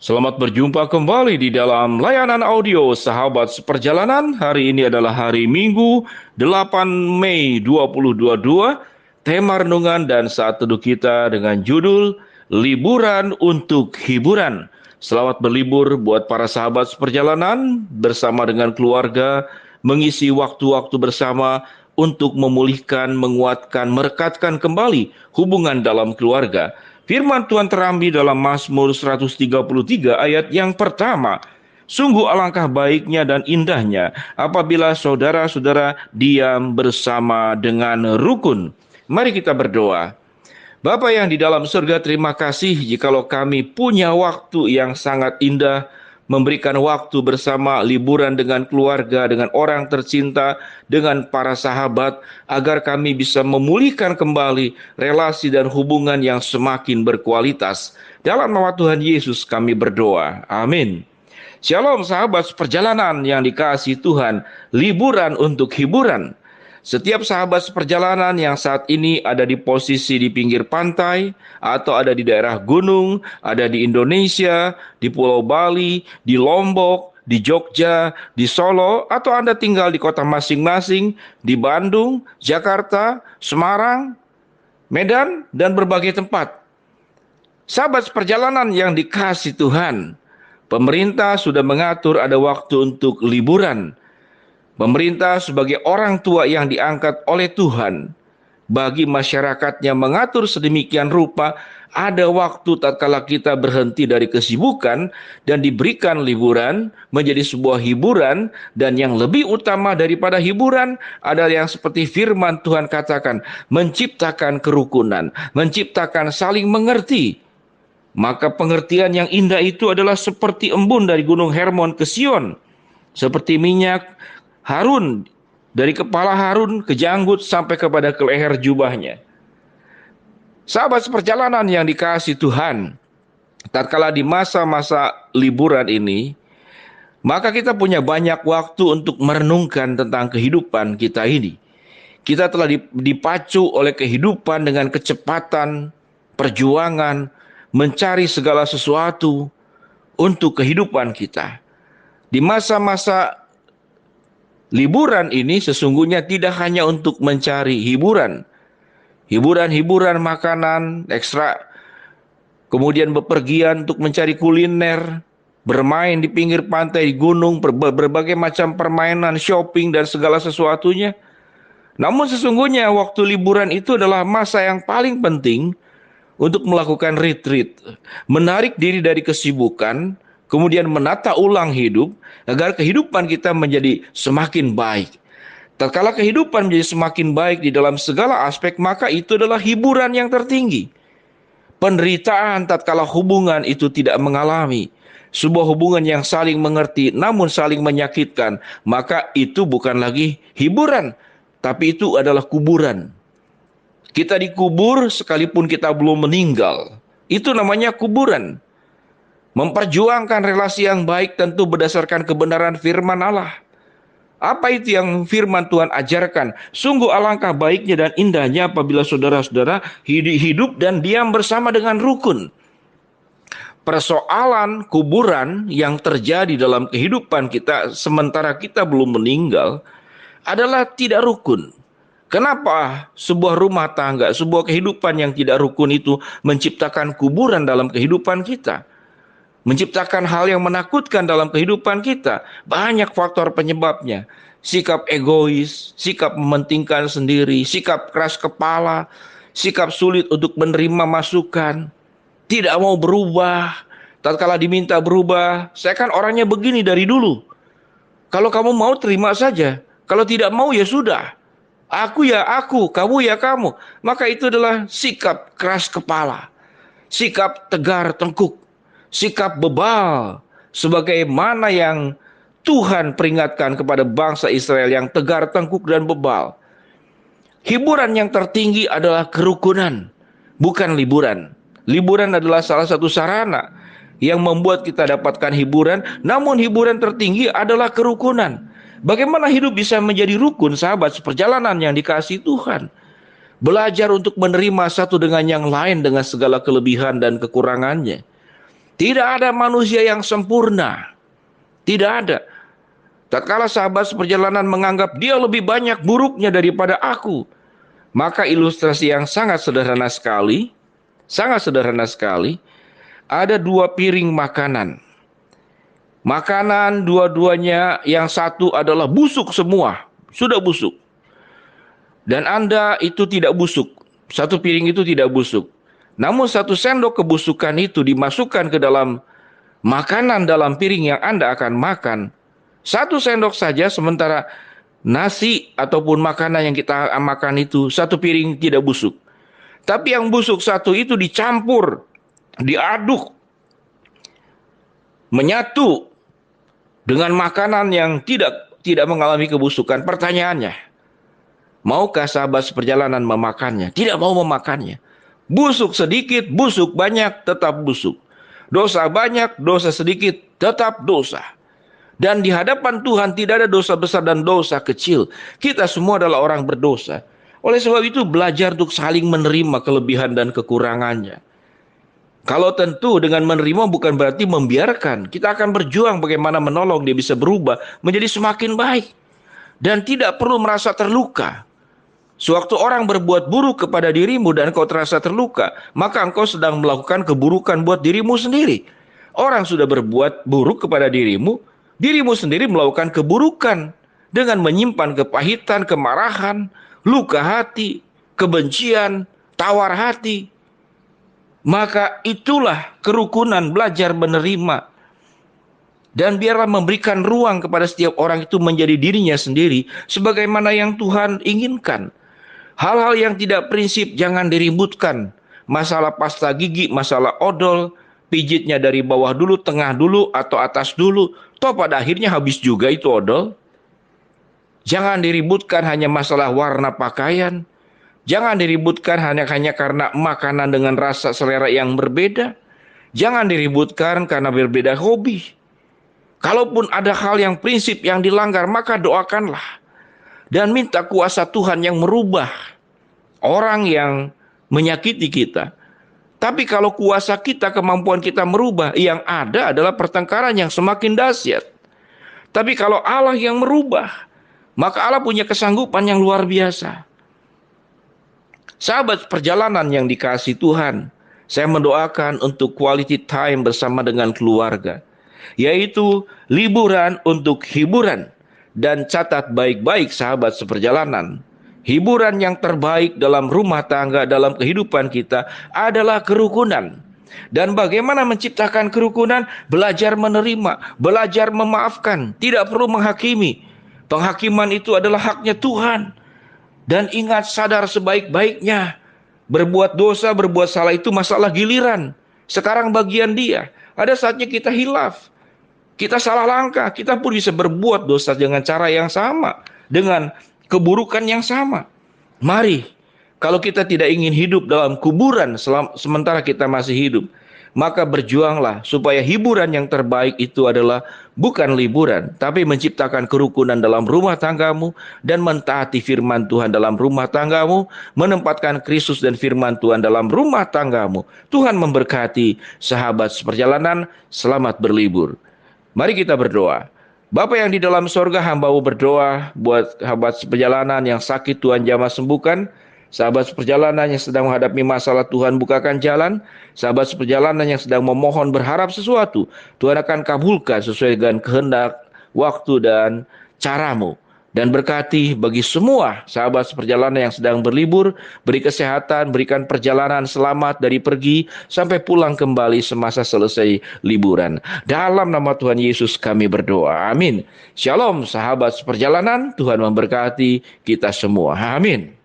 Selamat berjumpa kembali di dalam layanan audio Sahabat Seperjalanan. Hari ini adalah hari Minggu 8 Mei 2022. Tema renungan dan saat teduh kita dengan judul Liburan untuk Hiburan. Selamat berlibur buat para sahabat seperjalanan bersama dengan keluarga, mengisi waktu-waktu bersama untuk memulihkan, menguatkan, merekatkan kembali hubungan dalam keluarga. Firman Tuhan terambil dalam Mazmur 133 ayat yang pertama. Sungguh alangkah baiknya dan indahnya apabila saudara-saudara diam bersama dengan rukun. Mari kita berdoa. Bapa yang di dalam surga, terima kasih jikalau kami punya waktu yang sangat indah, memberikan waktu bersama, liburan dengan keluarga, dengan orang tercinta, dengan para sahabat, agar kami bisa memulihkan kembali relasi dan hubungan yang semakin berkualitas. Dalam nama Tuhan Yesus kami berdoa. Amin. Shalom sahabat seperjalanan yang dikasihi Tuhan, liburan untuk hiburan. Setiap sahabat seperjalanan yang saat ini ada di posisi di pinggir pantai, atau ada di daerah gunung, ada di Indonesia, di Pulau Bali, di Lombok, di Jogja, di Solo, atau Anda tinggal di kota masing-masing, di Bandung, Jakarta, Semarang, Medan, dan berbagai tempat. Sahabat seperjalanan yang dikasihi Tuhan, pemerintah sudah mengatur ada waktu untuk liburan. Pemerintah sebagai orang tua yang diangkat oleh Tuhan, bagi masyarakatnya mengatur sedemikian rupa, ada waktu tatkala kita berhenti dari kesibukan dan diberikan liburan menjadi sebuah hiburan, dan yang lebih utama daripada hiburan adalah yang seperti firman Tuhan katakan, menciptakan kerukunan, menciptakan saling mengerti. Maka pengertian yang indah itu adalah seperti embun dari Gunung Hermon ke Sion, seperti minyak Harun, dari kepala Harun ke janggut sampai kepada ke leher jubahnya. Sahabat seperjalanan yang dikasihi Tuhan, tatkala di masa-masa liburan ini, maka kita punya banyak waktu untuk merenungkan tentang kehidupan kita ini. Kita telah dipacu oleh kehidupan dengan kecepatan, perjuangan, mencari segala sesuatu untuk kehidupan kita. Di masa-masa liburan ini sesungguhnya tidak hanya untuk mencari hiburan. Hiburan makanan ekstra, kemudian bepergian untuk mencari kuliner, bermain di pinggir pantai, di gunung, berbagai macam permainan, shopping, dan segala sesuatunya. Namun sesungguhnya waktu liburan itu adalah masa yang paling penting untuk melakukan retreat, menarik diri dari kesibukan, kemudian menata ulang hidup agar kehidupan kita menjadi semakin baik. Tatkala kehidupan menjadi semakin baik di dalam segala aspek, maka itu adalah hiburan yang tertinggi. Penderitaan tatkala hubungan itu tidak mengalami sebuah hubungan yang saling mengerti namun saling menyakitkan, maka itu bukan lagi hiburan, tapi itu adalah kuburan. Kita dikubur sekalipun kita belum meninggal. Itu namanya kuburan. Memperjuangkan relasi yang baik tentu berdasarkan kebenaran firman Allah. Apa itu yang firman Tuhan ajarkan? Sungguh alangkah baiknya dan indahnya apabila saudara-saudara hidup dan diam bersama dengan rukun. Persoalan kuburan yang terjadi dalam kehidupan kita sementara kita belum meninggal adalah tidak rukun. Kenapa sebuah rumah tangga, sebuah kehidupan yang tidak rukun itu menciptakan kuburan dalam kehidupan kita? Menciptakan hal yang menakutkan dalam kehidupan kita. Banyak faktor penyebabnya. Sikap egois, sikap mementingkan sendiri, sikap keras kepala, sikap sulit untuk menerima masukan, tidak mau berubah. Tatkala diminta berubah, saya kan orangnya begini dari dulu. Kalau kamu mau terima saja, kalau tidak mau ya sudah. Aku ya aku, kamu ya kamu. Maka itu adalah sikap keras kepala, sikap tegar tengkuk, sikap bebal, sebagaimana yang Tuhan peringatkan kepada bangsa Israel yang tegar tengkuk dan bebal. Hiburan yang tertinggi adalah kerukunan, bukan liburan. Liburan adalah salah satu sarana yang membuat kita dapatkan hiburan, namun hiburan tertinggi adalah kerukunan. Bagaimana hidup bisa menjadi rukun, sahabat seperjalanan yang dikasihi Tuhan? Belajar untuk menerima satu dengan yang lain dengan segala kelebihan dan kekurangannya. Tidak ada manusia yang sempurna. Tidak ada. Tatkala sahabat seperjalanan menganggap dia lebih banyak buruknya daripada aku, maka ilustrasi yang sangat sederhana sekali, ada dua piring makanan. Makanan dua-duanya yang satu adalah busuk semua, sudah busuk. Dan Anda itu tidak busuk, satu piring itu tidak busuk. Namun satu sendok kebusukan itu dimasukkan ke dalam makanan dalam piring yang Anda akan makan. Satu sendok saja, sementara nasi ataupun makanan yang kita makan itu satu piring tidak busuk. Tapi yang busuk satu itu dicampur, diaduk, menyatu dengan makanan yang tidak mengalami kebusukan. Pertanyaannya, maukah sahabat seperjalanan memakannya? Tidak mau memakannya. Busuk sedikit, busuk banyak, tetap busuk. Dosa banyak, dosa sedikit, tetap dosa. Dan di hadapan Tuhan tidak ada dosa besar dan dosa kecil. Kita semua adalah orang berdosa. Oleh sebab itu belajar untuk saling menerima kelebihan dan kekurangannya. Kalau tentu dengan menerima bukan berarti membiarkan. Kita akan berjuang bagaimana menolong dia bisa berubah menjadi semakin baik. Dan tidak perlu merasa terluka. Sewaktu orang berbuat buruk kepada dirimu dan kau terasa terluka, maka engkau sedang melakukan keburukan buat dirimu sendiri. Orang sudah berbuat buruk kepada dirimu, dirimu sendiri melakukan keburukan dengan menyimpan kepahitan, kemarahan, luka hati, kebencian, tawar hati. Maka itulah kerukunan, belajar menerima. Dan biarlah memberikan ruang kepada setiap orang itu menjadi dirinya sendiri sebagaimana yang Tuhan inginkan. Hal-hal yang tidak prinsip jangan diributkan. Masalah pasta gigi, masalah odol, pijitnya dari bawah dulu, tengah dulu, atau atas dulu. Toh pada akhirnya habis juga itu odol. Jangan diributkan hanya masalah warna pakaian. Jangan diributkan hanya karena makanan dengan rasa selera yang berbeda. Jangan diributkan karena berbeda hobi. Kalaupun ada hal yang prinsip yang dilanggar, maka doakanlah. Dan minta kuasa Tuhan yang merubah orang yang menyakiti kita. Tapi kalau kuasa kita, kemampuan kita merubah, yang ada adalah pertengkaran yang semakin dahsyat. Tapi kalau Allah yang merubah, maka Allah punya kesanggupan yang luar biasa. Sahabat perjalanan yang dikasihi Tuhan, saya mendoakan untuk quality time bersama dengan keluarga, yaitu liburan untuk hiburan. Dan catat baik-baik sahabat seperjalanan, hiburan yang terbaik dalam rumah tangga, dalam kehidupan kita adalah kerukunan. Dan bagaimana menciptakan kerukunan? Belajar menerima, belajar memaafkan, tidak perlu menghakimi. Penghakiman itu adalah haknya Tuhan. Dan ingat, sadar sebaik-baiknya, berbuat dosa, berbuat salah itu masalah giliran. Sekarang bagian dia. Ada saatnya kita hilaf, kita salah langkah, kita pun bisa berbuat dosa dengan cara yang sama, dengan keburukan yang sama. Mari, kalau kita tidak ingin hidup dalam kuburan sementara kita masih hidup, maka berjuanglah supaya hiburan yang terbaik itu adalah bukan liburan, tapi menciptakan kerukunan dalam rumah tanggamu dan mentaati firman Tuhan dalam rumah tanggamu, menempatkan Kristus dan firman Tuhan dalam rumah tanggamu. Tuhan memberkati sahabat seperjalanan, selamat berlibur. Mari kita berdoa. Bapa yang di dalam sorga, hamba-Mu berdoa buat sahabat seperjalanan yang sakit, Tuhan jamah sembuhkan. Sahabat seperjalanan yang sedang menghadapi masalah, Tuhan bukakan jalan. Sahabat seperjalanan yang sedang memohon berharap sesuatu, Tuhan akan kabulkan sesuai dengan kehendak, waktu, dan cara-Mu. Dan berkati bagi semua sahabat seperjalanan yang sedang berlibur, beri kesehatan, berikan perjalanan selamat dari pergi sampai pulang kembali semasa selesai liburan. Dalam nama Tuhan Yesus kami berdoa. Amin. Shalom sahabat seperjalanan, Tuhan memberkati kita semua. Amin.